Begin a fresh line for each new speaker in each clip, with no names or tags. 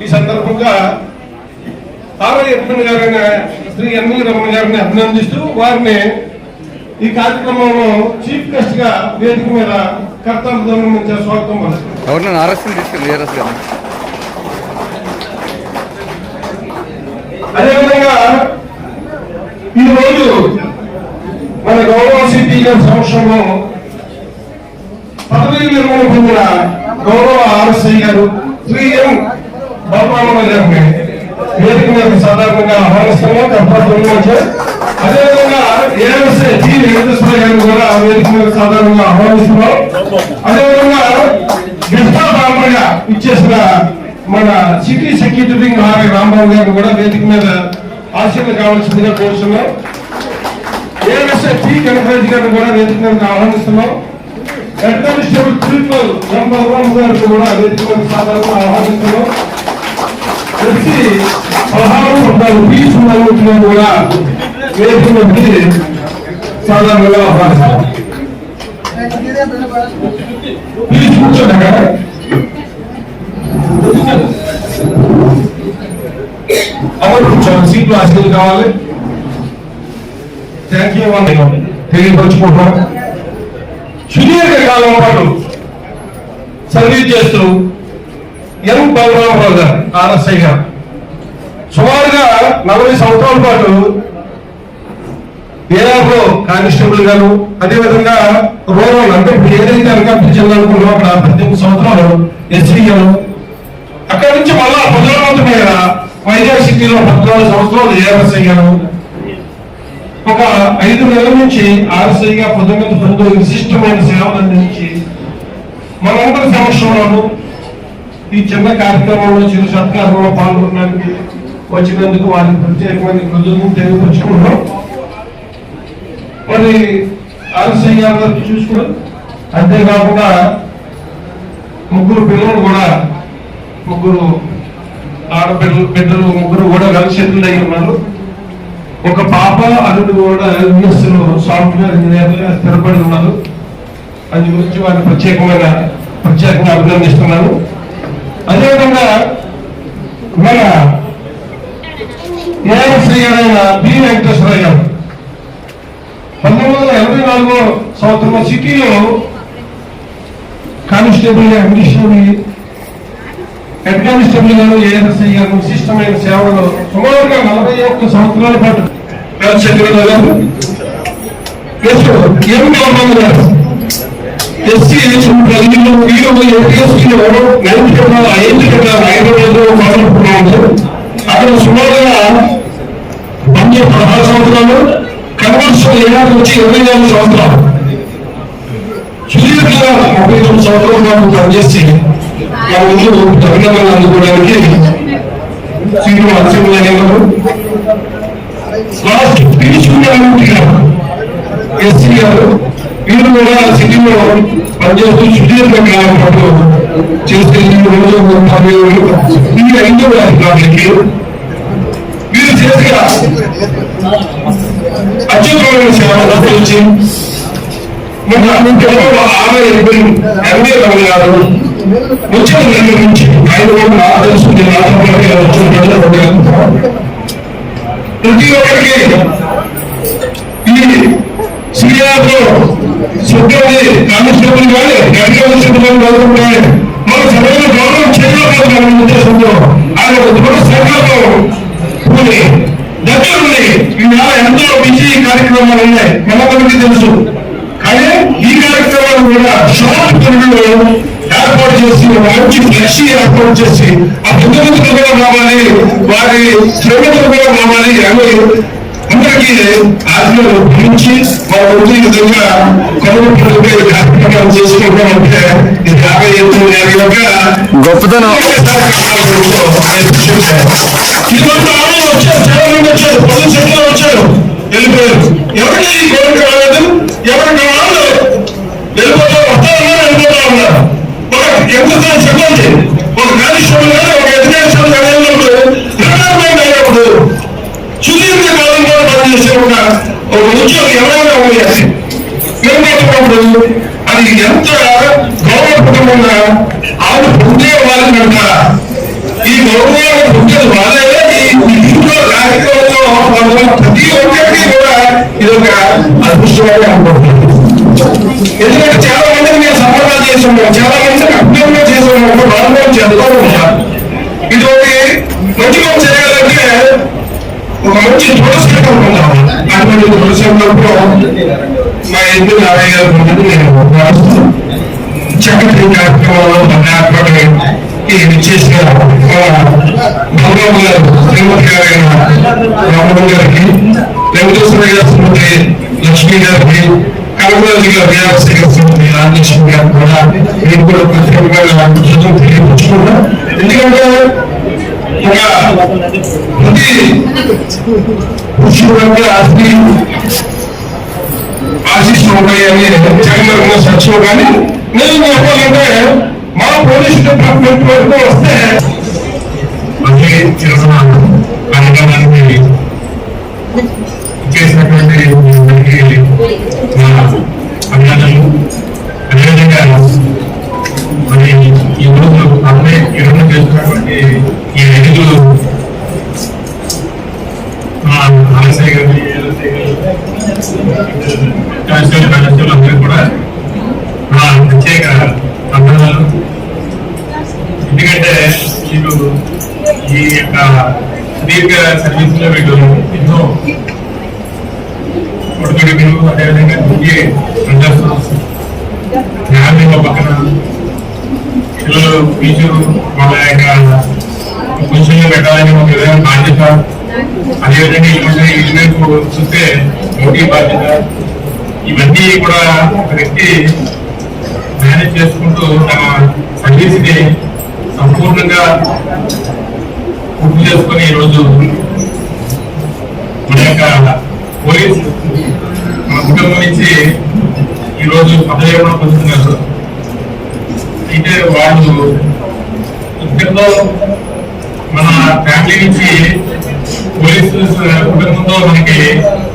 ఈ సందర్భంగా ఆర్ఎన్ గారిని శ్రీ ఎన్వి రమణ గారిని అభినందిస్తూ వారిని ఈ కార్యక్రమంలో చీఫ్ గెస్ట్ గా వేదిక మీద కర్తవ్యం నుంచి స్వాగతం అదేవిధంగా ఈ రోజు మన గౌరవ సిపి గారి సమక్షంలో పదవీ విరమణ పొందిన గౌరవ ఆర్ఎస్ఐ గారు శ్రీ ఎం బలరామన్న గారిని వేదిక మీద సాధారణంగా ఆహ్వానిస్తున్నాం కర్తవ్యం వచ్చారు. అదేవిధంగా ఏఎస్ఐ జి వెంకటేశ్వర గారిని కూడా వేదిక మీద సాధారణంగా ఆహ్వానిస్తున్నాం. అదేవిధంగా గెస్ట్ బాబుగా ఇచ్చేసిన మన city security wing RI Rambabu గారిని కూడా వేదిక మీద ఆశీర్వాదం కావాల్సిందిగా కోరుతున్నాం. ఏఎస్ఐ జి గణపతి గారిని కూడా వేదిక మీద ఆహ్వానిస్తున్నాం. అడ్మినిస్ట్రేటివ్ ప్రిన్సిపల్ ఎం బలరామ్ గారిని కూడా వేదిక మీద సాధారణంగా ఆహ్వానిస్తున్నాం. వచ్చి 16 తీసుకున్న కూడా వేదిక మీద సాధారణంగా ఆహ్వానిస్తున్నాం. ప్లీజ్ కూర్చోండి. అమలు కూర్చోండి. సీట్లు ఆశీర్వాదం కావాలి. థ్యాంక్ యూ అని తెలియపరుచుకుంటున్నాం. సుదీర్ఘ కాలం పాటు సర్వీస్ చేస్తూ ఎం బలరామరావు గారు ఆర్ఎస్ఐ గారు సుమారుగా 40 సంవత్సరాల పాటు ఏఆర్ఓ కానిస్టేబుల్ గారు, అదేవిధంగా రూరల్ అంటే ఏదైతే అనకాపల్లి జిల్లా అనుకున్నాం అక్కడ 18 సంవత్సరాలు ఎస్సీ గారు, అక్కడి నుంచి మళ్ళా 19 మీద వైజాగ్ సిటీలో 14 సంవత్సరాలు ఏఆర్ఎస్ఐ గారు, ఒక 5 నెలల నుంచి ఆర్ఎస్ఐగా పదోన్నతి పొందు విశిష్టమైన సేవలు అందించి మనందరి సమక్షంలోనూ ఈ చిన్న కార్యక్రమంలో చిరు సత్కారంలో పాల్గొనడానికి వచ్చినందుకు వారికి ప్రత్యేకమైన కృతజ్ఞతలు తెలియపరుచుకుంటున్నాం. మరి ఆర్ఎస్ఐ గారికి చూసుకున్నాం. అంతేకాకుండా ముగ్గురు పిల్లలు కూడా, ముగ్గురు బిడ్డలు ముగ్గురు కూడా కలిసి అయి ఉన్నారు. ఒక పాప అల్లుడు కూడా యుఎస్ లో సాఫ్ట్వేర్ ఇంజనీర్ గా స్థిరపడి ఉన్నారు. అది గురించి వారిని ప్రత్యేకంగా అభినందిస్తున్నాను. అదేవిధంగా మన ఏఎస్ఐ గారైన బి వెంకటేశ్వర గారు 1984 సంవత్సరంలో సిటీలో కానిస్టేబుల్ గా హెడ్ కానిస్టేబుల్ గారు ఏఎస్ఐ గారు విశిష్టమైన సేవలు సుమారుగా 41 సంవత్సరాల పాటు ఎస్సీ అక్కడ సుమారుగా 16 సంవత్సరాలు, కన్వర్షన్ ఏడాది వచ్చి 24 సంవత్సరాలు, సుదీర్ఘంగా 39 సంవత్సరాల పాటు పనిచేసి మన ముందు అభినందనలు అందుకోవడానికి లాస్ట్ ఎస్సీ గారు వీరు కూడా సిటీలో పనిచేస్తూ సుదీర్ఘ కాలం పాటు చేస్తే ఈ 5వ వారికి వీరు చేసిన అత్యుత్తమైన సేవలు గురించి ఆమె ఎంఏ రమణ గారు వచ్చే నుంచి ఆయన కూడా నాకు తెలుస్తుంది. ప్రతి ఒక్కరికి ఈ సిఆర్లో సిబ్బంది కానిస్టేబుల్ కానీ హెడ్ కానిస్టేబుల్ కానీ మన సభలో గౌరవం చేయకపోతున్న ఉద్దేశంతో ఆయన ఒక దృఢ సంకల్పం పూని దగ్గరుండి ఇవాళ ఎంతో బిజీ కార్యక్రమాలు ఉన్నాయి, మనకి తెలుసు. కానీ ఈ కార్యక్రమాలు కూడా షార్ట్ పీరియడ్లో ఏర్పాటు చేసి మంచి ఫ్లెక్సీ ఏర్పాటు చేసి ఆ బుద్ధులు కూడా రావాలి, వారి శ్రమలు కూడా రావాలి అని అందరికీ ఆజ్ఞలు గురించి మన ముందు ఈ విధంగా కరువు కార్యక్రమాలు చేసుకోవడం ఇది 58 ఏళ్ళ యొక్క గొప్పతనం. వచ్చారు, చాలా మంది వచ్చారు, 10 సెకండ్లు వచ్చారు, వెళ్ళిపోయారు. ఎవరికి ఈ కోరిక రాలేదు, ఎవరికి వాళ్ళు వెళ్ళిపోతా వస్తారన్నారు, వెళ్ళిపోతా ఉన్నారు. ఒక ఎంత చెప్పండి, ఒక కానిస్టేబుల్ గారు ఒక ఎడ్యుకేషన్ అయినప్పుడు రిటైర్మెంట్ అయినప్పుడు సుదీర్ఘ కాలం కూడా పనిచేసే ఒక ఉద్యోగం ఎవరైనా ఉండేది నిర్ణయించినప్పుడు అది ఎంత గౌరవపూర్వకంగా ఆమె పొందే వాళ్ళు కనుక ఈ గౌరవాన్ని పొందేది వాళ్ళే. ఈ ఇంట్లో కార్యక్రమంలో ప్రతి ఒక్కరికి కూడా ఇది ఒక అదృష్టంగా అనుకుంటున్నాను. ఎందుకంటే చాలా మందిని మేము సంబంధాలు చేస్తున్నాం, చాలా మందిని అభ్యర్థన చేస్తున్నాం, వాళ్ళలో చదువుతూ ఉంటాం. ఇది ఒకటి మంచిగా చేయాలంటే ఒక మంచి తులసికం ఉంటాం. అటువంటి తులసిలో మా ఇంటి నారాయణ గారు ముందు నేను చక్కటి కార్యక్రమంలో చేసిన గౌరవ గారు శ్రీమతి గారైన రామరావు గారికి, వెంకటేశ్వర గారి శ్రీమతి లక్ష్మి గారికి, కనకరాజు గారి వ్యావసాయ శ్రీమతి రాజలక్ష్మి గారు కూడా నేను కూడా ప్రత్యేకంగా తెలియపరుచుకున్నా. ఎందుకంటే ప్రతి పురుషుడు ఆశిస్తూ ఉంటాయని జగన్మోహన్ సత్యం. కానీ నేను చెప్పాలంటే మా పోలీస్ డిపార్ట్మెంట్ వరకు వస్తే మళ్ళీ కార్యక్రమానికి చేసినటువంటి అభినందనలు. అదేవిధంగా మరి ఈ రోజు అమ్మాయి ఇరవై చేస్తున్నటువంటి ఈ ఎన్నికలు ఆలస్య గారి అందరూ కూడా మా ప్రత్యేక అభినందనలు. ఎందుకంటే వీళ్ళు ఈ యొక్క దీర్ఘ సర్వీస్ లో వీళ్ళు ఎన్నో ఒడిదుడుకులు, అదేవిధంగా ఫ్యామిలీ పక్కన పిల్లలు ఫీజు వాళ్ళ యొక్క పొజిషన్ లో పెట్టాలని ఒక విధంగా బాధ్యత, అదేవిధంగా ఇటువైపు చూస్తే మోటీ బాధ్యత, ఇవన్నీ కూడా ఒక వ్యక్తి మేనేజ్ చేసుకుంటూ తన సర్వీస్ ని సంపూర్ణంగా పూర్తి చేసుకుని ఈరోజు మన యొక్క పోలీస్ మన కుటుంబం నుంచి ఈరోజు పదవి పొందుతున్నారు. అయితే వాళ్ళు ఇంతలో మన ఫ్యామిలీ నుంచి పోలీసు కుటుంబంతో మనకి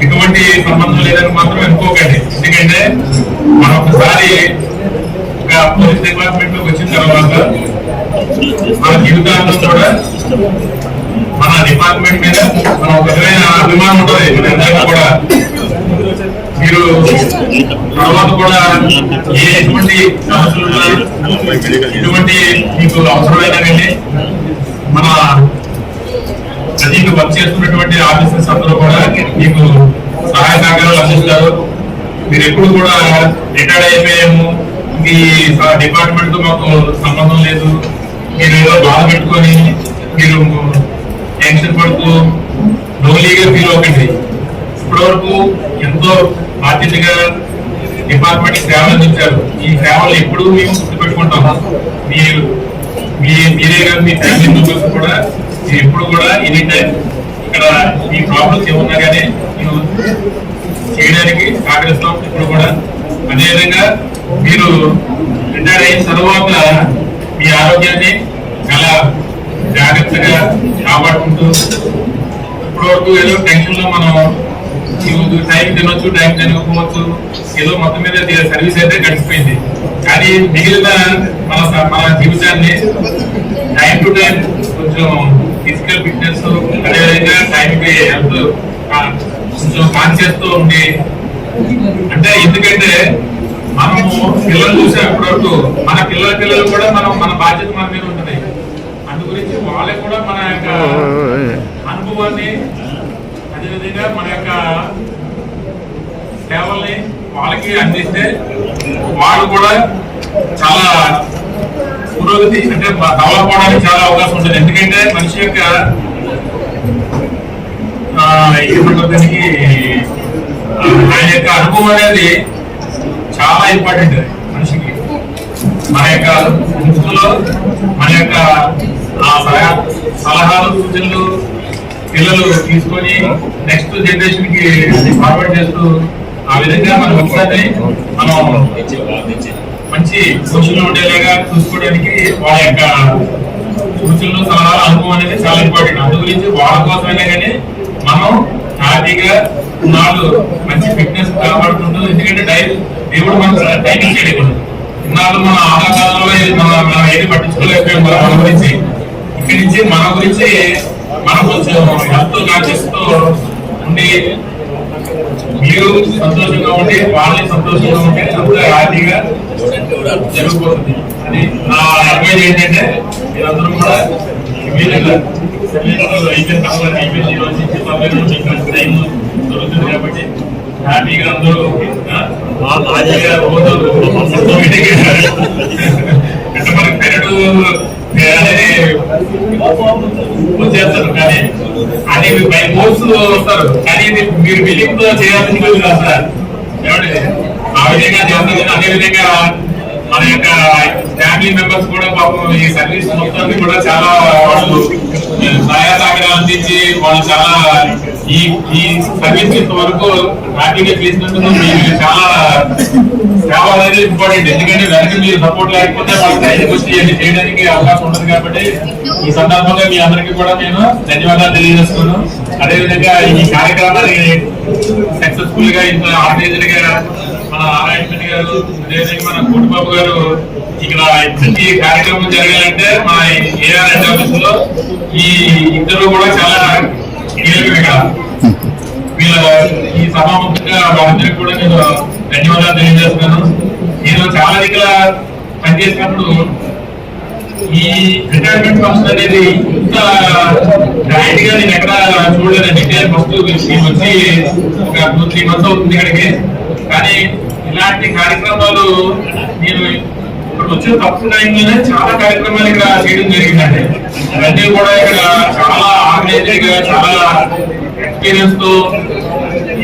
ఎటువంటి సంబంధం లేదని మాత్రం అనుకోకండి. ఎందుకంటే మనం ఒకసారి పోలీస్ డిపార్ట్మెంట్ లోకి వచ్చిన తర్వాత మన జీవితాంతం కూడా మన డిపార్ట్మెంట్ మీద మన ఒక విధమైన అభిమానం ఉంటుంది. మన అందరికీ కూడా మీరు తర్వాత కూడా ఎటువంటి సమస్యలు ఎటువంటి మీకు అవసరమైనా కానీ మన ప్రజలకు వర్క్ చేస్తున్నటువంటి ఆఫీసర్స్ అందరూ కూడా మీకు సహాయ సహకారాలు అందిస్తారు. మీరు ఎప్పుడు కూడా రిటైర్డ్ అయిపోయాము, ఈ డిపార్ట్మెంట్ తో మాకు సంబంధం లేదు, మీరు ఏదో బాధ పెట్టుకొని మీరు టెన్షన్ పడుతూ లోన్లీగా ఫీల్ అవ్వకండి. ఇప్పటివరకు ఎంతో బాధ్యతగా డిపార్ట్మెంట్ సేవలు అందించారు. ఈ సేవలు ఎప్పుడు మేము గుర్తుపెట్టుకుంటాం. మీరే కానీ మీ ఫ్యామిలీ మెంబర్స్ కూడా మీరు ఎప్పుడు కూడా ఎనీ టైం ఇక్కడ మీ ప్రాబ్లమ్స్ ఏమన్నా కానీ మేము చేయడానికి సహకరిస్తాం ఇప్పుడు కూడా. అదేవిధంగా మీరు రిటైర్ అయిన తర్వాత మీ ఆరోగ్యాన్ని చాలా జాగ్రత్తగా కాపాడుకుంటూ ఇప్పటివరకు ఏదో టెన్షన్ లో మనం టైం తినొచ్చు, టైం తినకపోవచ్చు, ఏదో మొత్తం మీద సర్వీస్ అయితే గడిచిపోయింది. కానీ మిగిలిన మన జీవితాన్ని టైం టు టైం కొంచెం ఫిజికల్ ఫిట్నెస్, అదేవిధంగా టైంకి హెల్త్ కొంచెం కాన్షియస్ తో ఉండి, అంటే ఎందుకంటే మనము పిల్లలు చూసాం ఇప్పటివరకు, మన పిల్లలు కూడా మన బాధ్యత మన మీద ఉంటుంది. అందు గురించి వాళ్ళకి కూడా మన యొక్క అనుభవాన్ని, అదేవిధంగా మన యొక్క సేవల్ని వాళ్ళకి అందిస్తే వాళ్ళు కూడా చాలా పురోగతి అంటే డెవలప్ అవడానికి చాలా అవకాశం ఉంటుంది. ఎందుకంటే మనిషి యొక్క ఏమంటానికి ఆయన యొక్క అనుభవం అనేది చాలా ఇంపార్టెంట్ మనిషికి. మన యొక్క సంస్థలో మన యొక్క సలహాలు, సూచనలు పిల్లలు తీసుకొని నెక్స్ట్ జనరేషన్ కి ఫార్వర్డ్ చేస్తూ ఆ విధంగా మన వంశాన్ని మనం మంచి పొజిషన్లో ఉండేలాగా చూసుకోవడానికి వాళ్ళ యొక్క సూచనలు, సలహాలు, అనుభవం అనేది చాలా ఇంపార్టెంట్. అందు గురించి వాళ్ళ కోసమైనా కానీ మనం హ్యాపీగా ఇన్నాళ్ళు మంచి ఫిట్నెస్ కాపాడుకుంటూ, ఎందుకంటే దేవుడు మనం టైం ఇచ్చేది ఇన్నాళ్ళు మన ఆహాకాలంలో మనం ఏది పట్టించుకోలేకపోయాం మన గురించి.
ఇక్కడి నుంచి మన గురించి మనం కొంచెం హెల్త్ కాన్షియస్ తో ఉండి మీరు సంతోషంగా ఉండి వాళ్ళని సంతోషంగా ఉంటే అంత హ్యాపీగా జరిగిపోతుంది. అది నా అడ్వైజ్ ఏంటంటే మీరందరూ కూడా టైం దొరుకుతుంది కాబట్టి హ్యాపీగా అందరూ మనకి పెరడు అనేది వచ్చేస్తారు కానీ అది బై ఫోర్స్ వస్తారు కానీ మీరు బిల్లింగ్ తో చేయాల్సిన కాదు సార్. ఏమంటే ఆ విధంగా చేస్తారు. అదే విధంగా మన యొక్క ఫ్యామిలీ మెంబర్స్ కూడా పాపం ఈ సర్వీస్ మొత్తాన్ని కూడా చాలా వాళ్ళు సహాయ సహకారాలు అందించి వాళ్ళు చాలా ఈ సర్వీస్ ఇంతవరకు హ్యాపీగా చేసినందుకు మీరు చాలా సేవ అనేది ఇంపార్టెంట్. ఎందుకంటే వెనక మీరు సపోర్ట్ లేకపోతే వాళ్ళకి టైంకి వచ్చి ఇవన్నీ చేయడానికి అవకాశం ఉండదు. కాబట్టి ఈ సందర్భంగా మీ అందరికీ కూడా నేను ధన్యవాదాలు తెలియజేస్తున్నాను. అదేవిధంగా ఈ కార్యక్రమాన్ని సక్సెస్ఫుల్ గా ఇంత ఆర్గనైజర్ గా మన నారాయణ గారు అదేవిధంగా మన కోటిబాబు గారు ఇక్కడ ప్రతి కార్యక్రమం జరగాలంటే మన ఏఆర్ హెడ్ ఆఫీస్ లో ఈ ఇద్దరు కూడా చాలా కీలకంగా వీళ్ళ ఈ సభాముఖంగా వాళ్ళందరికీ కూడా నేను ధన్యవాదాలు తెలియజేస్తున్నాను. నేను చాలా దగ్గర పనిచేసినప్పుడు ఈ రిటైర్మెంట్ ఫంక్షన్ అనేది ఇంత గ్రాండ్ గా నేను ఎక్కడ చూడలేదండి. ఫస్ట్ మేము వచ్చి ఒక 2-3 months అవుతుంది ఇక్కడికి. కానీ ఇలాంటి కార్యక్రమాలు నేను ఇక్కడ వచ్చిన తక్కువ టైంలోనే చాలా కార్యక్రమాలు ఇక్కడ చేయడం జరిగిందండి. అవన్నీ కూడా ఇక్కడ చాలా ఆర్గనైజర్ గా చాలా ఎక్స్పీరియన్స్ తో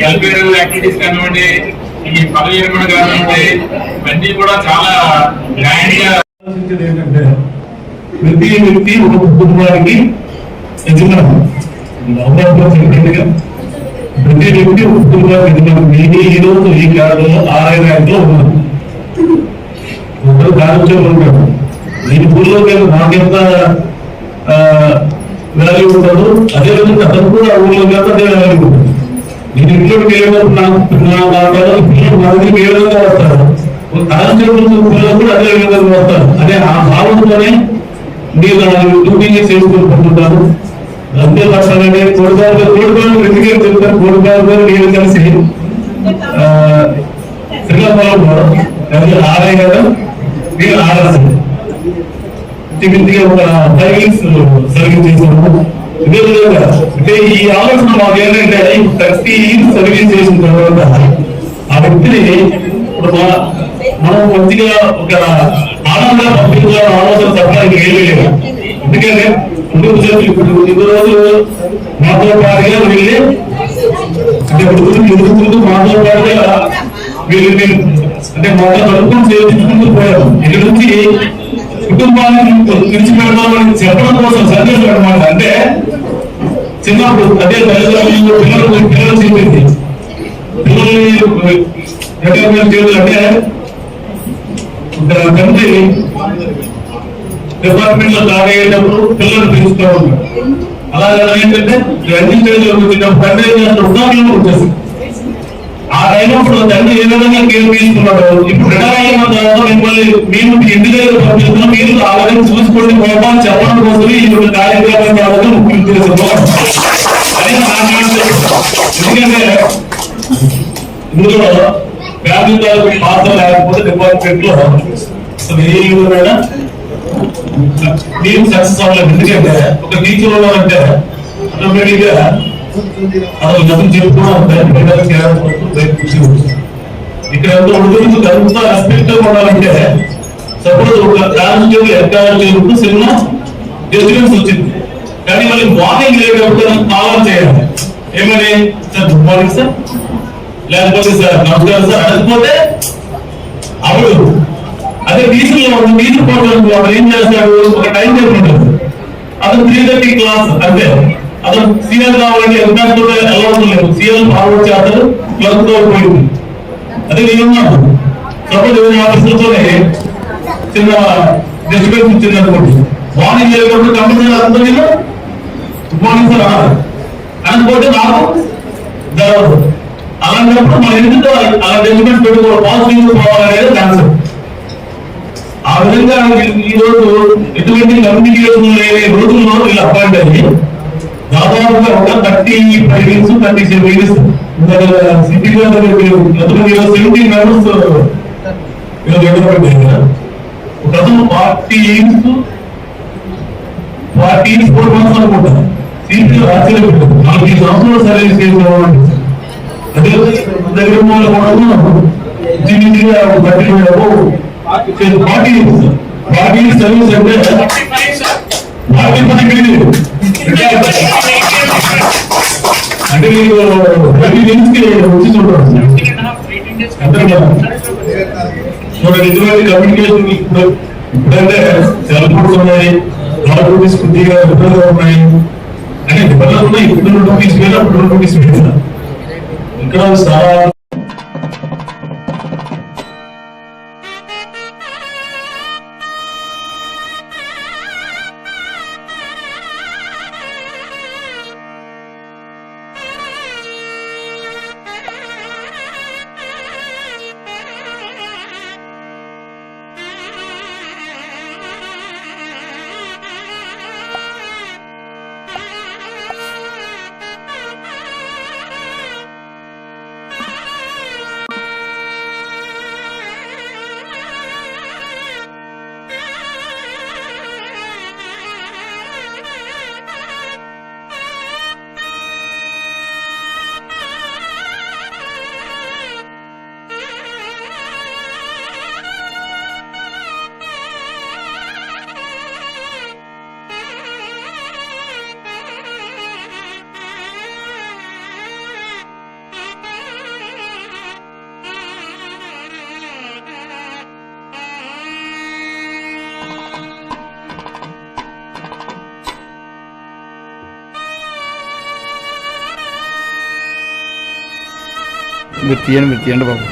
వెల్ఫేర్ యాక్టివిటీస్ కానివ్వండి, ఈ పదవి విరమణ కానివ్వండి, ఇవన్నీ కూడా చాలా గ్రాండ్ గా
ఏంటంటే ప్రతి వ్యక్తి ఒక కుటుంబానికి యజమాని. ప్రతి వ్యక్తి ఒక కుటుంబానికి యజమాని. ఈ రోజు ఈ కాలంలో 6 ర్యాంకులో ఉన్నారు. ఒకరు దారిద్ర్యం ఉంటాడు. నేను ఊళ్ళోకి నాకెంత వాల్యూ ఉంటాడు, అదేవిధంగా అతను కూడా ఊళ్ళోకి వెళ్తే అదే వాల్యూ ఉంటుంది. నేను ఇంట్లోకి వెళ్ళినప్పుడు నాకు మందికి ఏ విధంగా వస్తాడు, దారిద్ర్యం పిల్లలు కూడా అదే విధంగా వస్తారు. అదే ఆ భావంతోనే నేను డ్యూటీ చేసుకుంటుంటాను. అంతేకానే కోడిపాలు వెతికే చెప్తాను. కోడిపాలు నేను కలిసి శ్రీకాకుళంలో ఆదాయ కదా నేను ఆడాలి ఒక 5 weeks సర్వీస్ చేశాను. ఇదే విధంగా అంటే ఈ ఆలోచన మాకు ఏంటంటే 30 years సర్వీస్ చేసిన తర్వాత ఆ వ్యక్తిని మనం మంచిగా ఒక ఆనంద పంపిణీగా ఆలోచన చెప్పడానికి ఏమీ లేదు. ఎందుకంటే ముందుకు ఇప్పుడు 2 రోజులు మాతో పాటుగా వెళ్ళి అంటే ముందు మాతో పాటుగా వీళ్ళు అంటే మాతో కలుపుకొని చేయించుకుంటూ పోయారు. ఇక్కడ నుంచి కుటుంబాన్ని విడిచిపెడతామని చెప్పడం కోసం సందేశం అనమాట. అంటే చిన్నప్పుడు అదే తల్లిదండ్రులు పిల్లలు చెప్పింది పిల్లల్ని అంటే తండ్రి డిపార్ట్మెంట్ లో జాయిన్ అయ్యేటప్పుడు పిల్లలు పెంచుతూ ఉంటారు. అలాగే ఏంటంటే రన్నింగ్ స్టేజ్ వచ్చినప్పుడు తండ్రి ఉద్యోగంలో వచ్చేసింది. ఆ అయినప్పుడు తండ్రి ఏ విధంగా కేర్ తీసుకున్నాడు. ఇప్పుడు రిటైర్ అయిన తర్వాత మిమ్మల్ని మేము ఇంటి దగ్గర పంపిస్తున్నాం, మీరు ఆల్రెడీ చూసుకోండి పోతామని చెప్పడం కోసం ఈ కార్యక్రమం కావాలని ముఖ్య ఉద్దేశంలో. అదే ఎందుకంటే ఇందులో ఫ్యామిలీ తాలూకు పాత్ర లేకపోతే డిపార్ట్మెంట్ లో అసలు ఏ విధంగా మీరు సక్సెస్ అవ్వలేదు. ఎందుకంటే ఒక టీచర్ ఉన్నారంటే ఆటోమేటిక్ గా అసలు గతం చెప్పుకోవడం ఇక్కడ ఎంత ఉడుకు ఎంత రెస్పెక్ట్ ఉండాలంటే సపోజ్ ఒక కాలేజ్ ఎక్కడ సినిమా డిస్టర్బెన్స్ వచ్చింది. కానీ మళ్ళీ మార్నింగ్ లేకపోతే కాల్ చేయాలి. ఏమని సార్ గుడ్ మార్నింగ్ సార్, లేకపోతే సార్ నమస్కారం సార్ అనకపోతే అవడు. అదే టీచర్లో టీచర్ పోవడానికి వాడు ఏం చేస్తాడు, ఒక టైం టేబుల్ ఉంటుంది. అతను 3:30 క్లాస్ అంటే అతను సీఎల్ కావాలంటే ఎగ్జామ్స్ కూడా అలవాటు లేదు. సీఎల్ ఫార్వర్డ్ చేస్తాడు, క్లాస్ తో పోయింది. అదే నేనున్నాను. సపోజ్ ఆఫీసులతోనే చిన్న డిస్టర్బెన్స్ వచ్చింది అనుకోండి, మార్నింగ్ లేకపోతే కంపెనీ అంతా నేను గుడ్ మార్నింగ్ సార్ అన్నారు అనకపోతే నాకు జరగదు. అలాంటప్పుడు మన ఎందుకు అలా డిస్టర్బెన్స్ పెట్టుకోవాలి, పాజిటివ్ పోవాలనేది కాన్సెప్ట్.
ఆ విధంగా ఈ రోజు ఎటువంటి కమ్యూనికేషన్ లేని రోజుల్లో వీళ్ళు అపాయింట్ అయ్యి దాదాపుగా ఒక 35 ఇయర్స్ 37 ఇయర్స్ సిటీలో 17 మెంబర్స్ ప్రథమ 40 ఇయర్స్ 4 మంత్స్ అనుకుంటా సీట్లు ఆశ్చర్యపోతుంది 4 సంవత్సరాలు సర్వీస్ చేసేవాళ్ళు అదే దగ్గర కూడా పార్టీ సర్వీస్ అంటే అంటే మీరు ప్రతి కి వచ్చి చూడండి ఇటువంటి కమ్యూనికేషన్ ఇప్పుడంటే సెల్ ఫోన్స్ ఉన్నాయి నోటీస్ కొద్దిగా ఇబ్బందిగా ఉన్నాయి అంటే ఇబ్బందులు ఉన్నాయి ఇప్పుడు నోటీస్ వేరు అప్పుడు నోటీస్ వేరు ఇక్కడ చాలా
మీరు తీయండి బాబు.